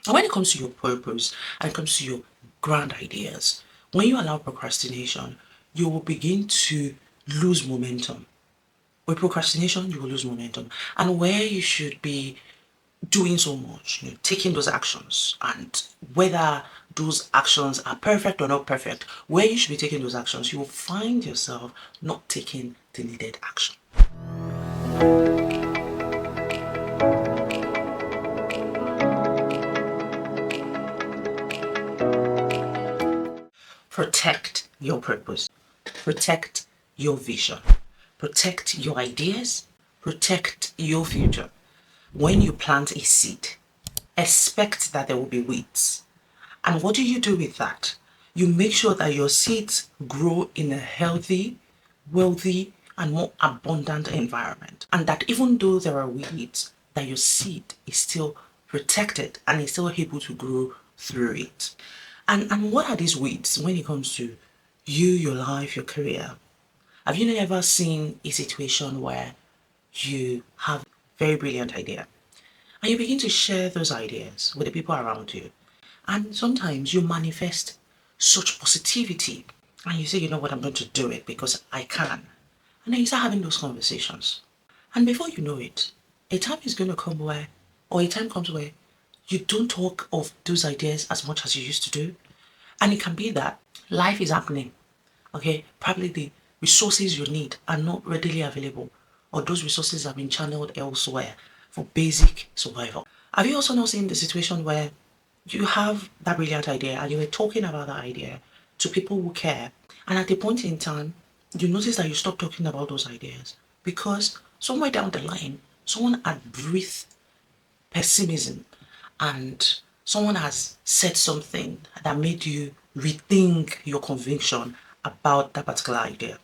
And when it comes to your purpose and it comes to your grand ideas, when you allow procrastination, you will begin to lose momentum. With procrastination, you will lose momentum. And where you should be doing so much, taking those actions, and whether those actions are perfect or not perfect, where you should be taking those actions, you will find yourself not taking the needed action. Protect your purpose. Protect your vision. Protect your ideas. Protect your future. When you plant a seed, expect that there will be weeds. And what do you do with that? You make sure that your seeds grow in a healthy, wealthy, and more abundant environment. And that even though there are weeds, that your seed is still protected and is still able to grow through it. And what are these weeds when it comes to you, your life, your career? Have you ever seen a situation where you have a very brilliant idea and you begin to share those ideas with the people around you? And sometimes you manifest such positivity and you say, you know what, I'm going to do it because I can. And then you start having those conversations. And before you know it, a time is going to come where, or a time comes where you don't talk of those ideas as much as you used to do. And it can be that life is happening. Okay, probably the resources you need are not readily available, or those resources have been channeled elsewhere for basic survival. Have you also not seen the situation where you have that brilliant idea and you were talking about that idea to people who care, and at a point in time, you notice that you stop talking about those ideas because somewhere down the line, someone had breathed pessimism and someone has said something that made you rethink your conviction about that particular idea.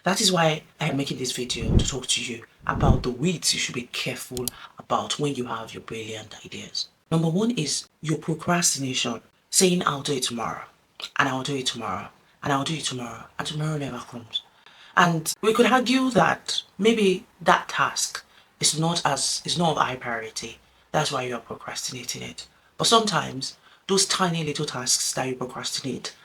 That is why I'm making this video to talk to you about the weeds you should be careful about when you have your brilliant ideas. Number one is your procrastination, saying I'll do it tomorrow, and I'll do it tomorrow, and I'll do it tomorrow, and tomorrow never comes. And we could argue that maybe that task is not of high priority. That's why you're procrastinating it. But sometimes those tiny little tasks that you procrastinate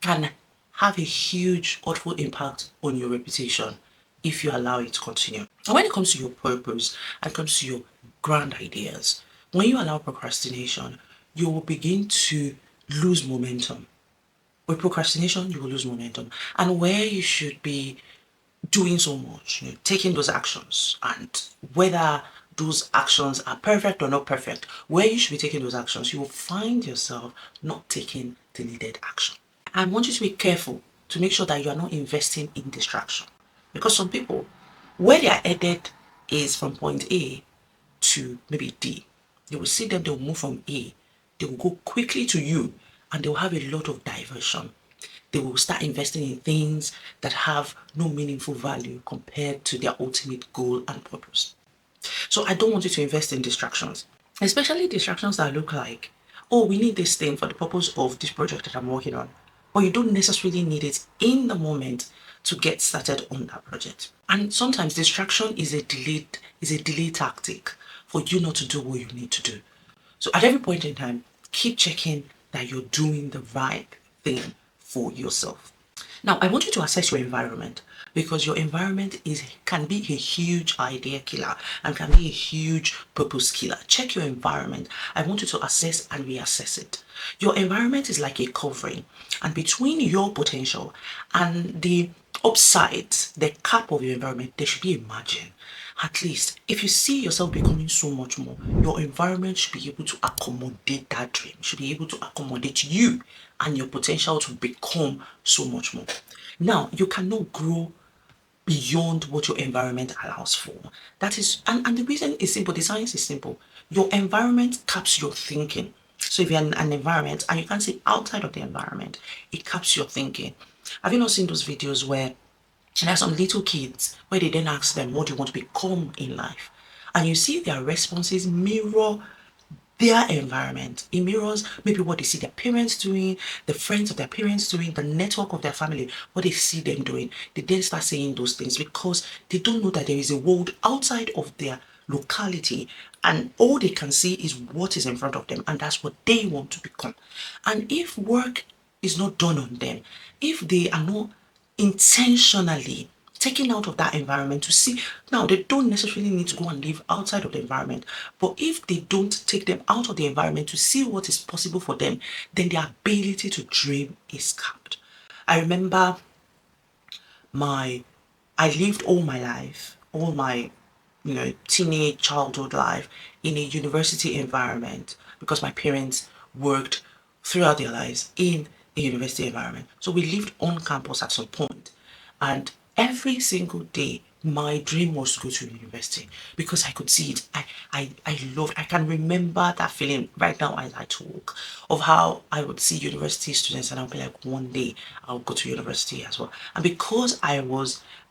can have a huge hurtful impact on your reputation if you allow it to continue. And when it comes to your purpose and comes to your grand ideas, when you allow procrastination, you will begin to lose momentum. With procrastination, you will lose momentum. And where you should be doing so much, taking those actions, and whether those actions are perfect or not perfect, where you should be taking those actions, you will find yourself not taking the needed action. I want you to be careful to make sure that you are not investing in distraction. Because some people, where they are headed is from point A to maybe D. You will see them, they will move from A, they will go quickly to U, and they will have a lot of diversion. They will start investing in things that have no meaningful value compared to their ultimate goal and purpose. So I don't want you to invest in distractions, especially distractions that look like, oh, we need this thing for the purpose of this project that I'm working on. But you don't necessarily need it in the moment to get started on that project. And sometimes distraction is a delay tactic for you not to do what you need to do. So at every point in time, keep checking that you're doing the right thing for yourself. Now, I want you to assess your environment because your environment can be a huge idea killer and can be a huge purpose killer. Check your environment. I want you to assess and reassess it. Your environment is like a covering, and between your potential and the upside, the cap of your environment, there should be a margin. At least, if you see yourself becoming so much more, your environment should be able to accommodate that dream, should be able to accommodate you and your potential to become so much more. Now, you cannot grow beyond what your environment allows for. That is, and the reason is simple, the science is simple. Your environment caps your thinking. So if you're in an environment and you can't see outside of the environment, it caps your thinking. Have you not seen those videos where there are some little kids where they then ask them, what do you want to become in life? And you see their responses mirror their environment. It mirrors maybe what they see their parents doing, the friends of their parents doing, the network of their family, what they see them doing. They then start saying those things because they don't know that there is a world outside of their locality, and all they can see is what is in front of them, and that's what they want to become. And if work is not done on them, if they are not intentionally taken out of that environment to see, now they don't necessarily need to go and live outside of the environment, but if they don't take them out of the environment to see what is possible for them, then their ability to dream is capped. I remember I lived all my life, all my teenage childhood life in a university environment because my parents worked throughout their lives in a university environment. So we lived on campus at some point, and every single day my dream was to go to university because I could see it. I can remember that feeling right now as I talk of how I would see university students and I'll be like, one day I'll go to university as well. And because I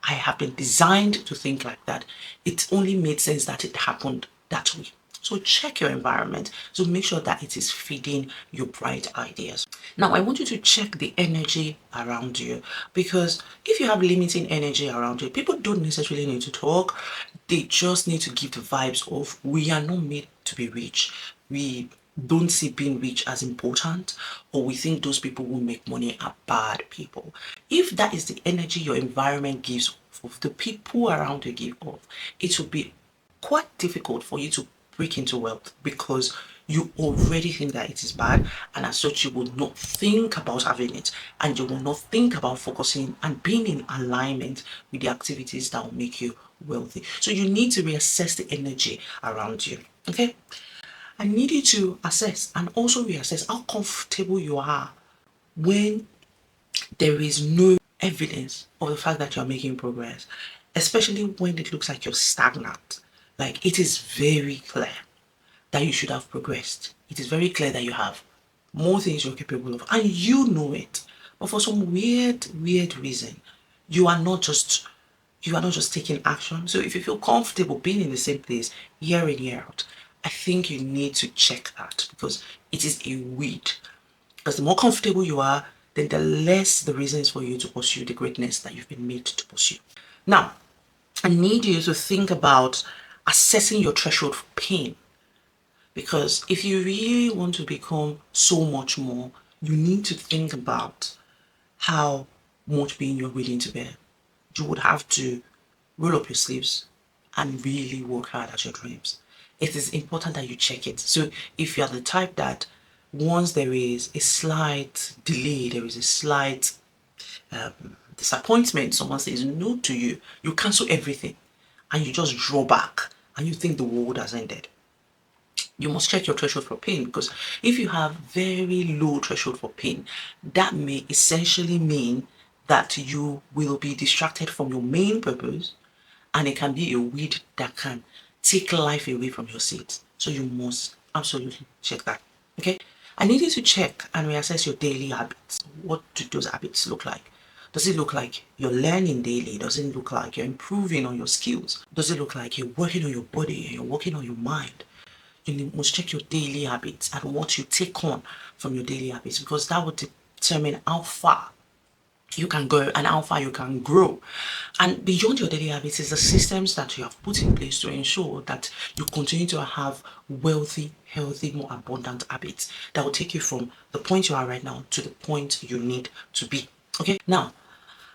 have been designed to think like that, it only made sense that it happened that way. So check your environment to make sure that it is feeding your bright ideas. Now, I want you to check the energy around you, because if you have limiting energy around you, people don't necessarily need to talk. They just need to give the vibes of, we are not made to be rich. We don't see being rich as important, or we think those people who make money are bad people. If that is the energy your environment gives off, the people around you give off, it will be quite difficult for you to break into wealth, because you already think that it is bad, and as such you will not think about having it, and you will not think about focusing and being in alignment with the activities that will make you wealthy. So you need to reassess the energy around you. Okay, I need you to assess and also reassess how comfortable you are when there is no evidence of the fact that you're making progress, especially when it looks like you're stagnant. Like, it is very clear that you should have progressed. It is very clear that you have more things you're capable of, and you know it. But for some weird reason, you are not just taking action. So if you feel comfortable being in the same place year in, year out, I think you need to check that, because it is a weed. Because the more comfortable you are, then the less the reasons for you to pursue the greatness that you've been made to pursue. Now, I need you to think about assessing your threshold for pain. Because if you really want to become so much more, you need to think about how much pain you're willing to bear. You would have to roll up your sleeves and really work hard at your dreams. It is important that you check it. So if you're the type that once there is a slight delay, there is a slight disappointment, someone says no to you, you cancel everything and you just draw back and you think the world has ended. You must check your threshold for pain, because if you have very low threshold for pain, that may essentially mean that you will be distracted from your main purpose, and it can be a weed that can take life away from your seeds. So you must absolutely check that. Okay, I need you to check and reassess your daily habits. What do those habits look like? Does it look like you're learning daily? Does it look like you're improving on your skills? Does it look like you're working on your body and you're working on your mind? You must check your daily habits and what you take on from your daily habits, because that will determine how far you can go and how far you can grow. And beyond your daily habits is the systems that you have put in place to ensure that you continue to have wealthy, healthy, more abundant habits that will take you from the point you are right now to the point you need to be. Okay, now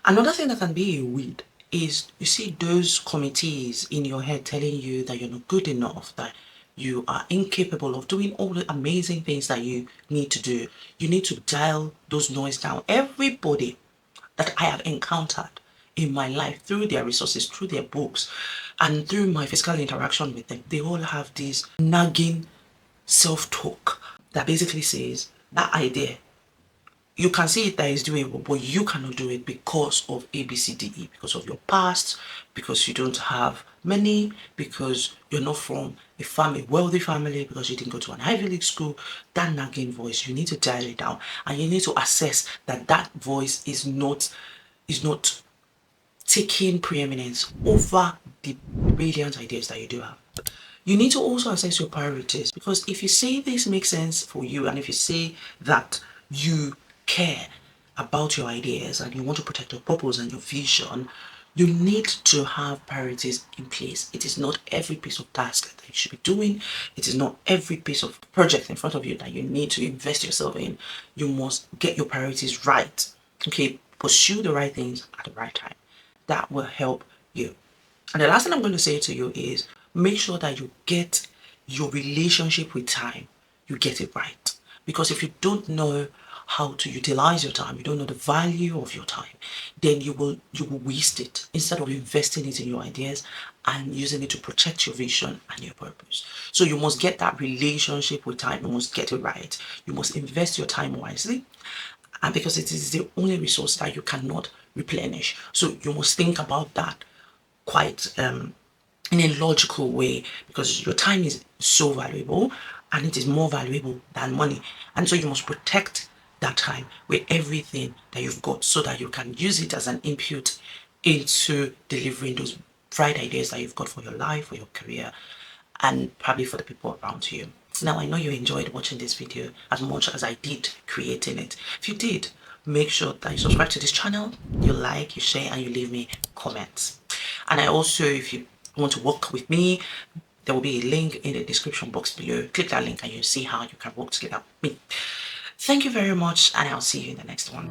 another thing that can be a weed is, you see those committees in your head telling you that you're not good enough, that you are incapable of doing all the amazing things that you need to do. You need to dial those noise down. Everybody that I have encountered in my life, through their resources, through their books, and through my physical interaction with them, they all have this nagging self-talk that basically says that idea, you can see it that is doable, but you cannot do it because of A, B, C, D, E, because of your past, because you don't have money, because you're not from a wealthy family, because you didn't go to an Ivy League school. That nagging voice, you need to dial it down, and you need to assess that that voice is not taking preeminence over the brilliant ideas that you do have. You need to also assess your priorities, because if you say this makes sense for you, and if you say that you care about your ideas and you want to protect your purpose and your vision, You need to have priorities in place. It is not every piece of task that you should be doing. It is not every piece of project in front of you that you need to invest yourself in. You must get your priorities right. Okay, pursue the right things at the right time. That will help you. And the last thing I'm going to say to you is make sure that you get your relationship with time, you get it right. Because if you don't know how to utilize your time, you don't know the value of your time, then you will waste it instead of investing it in your ideas and using it to protect your vision and your purpose. So you must get that relationship with time, you must get it right. You must invest your time wisely, and because it is the only resource that you cannot replenish. So you must think about that quite in a logical way, because your time is so valuable and it is more valuable than money. And so you must protect that time with everything that you've got so that you can use it as an input into delivering those bright ideas that you've got for your life, for your career, and probably for the people around you. Now, I know you enjoyed watching this video as much as I did creating it. If you did, make sure that you subscribe to this channel, you like, you share, and you leave me comments. And I also, if you want to work with me, there will be a link in the description box below. Click that link and you'll see how you can work together with me. Thank you very much, and I'll see you in the next one.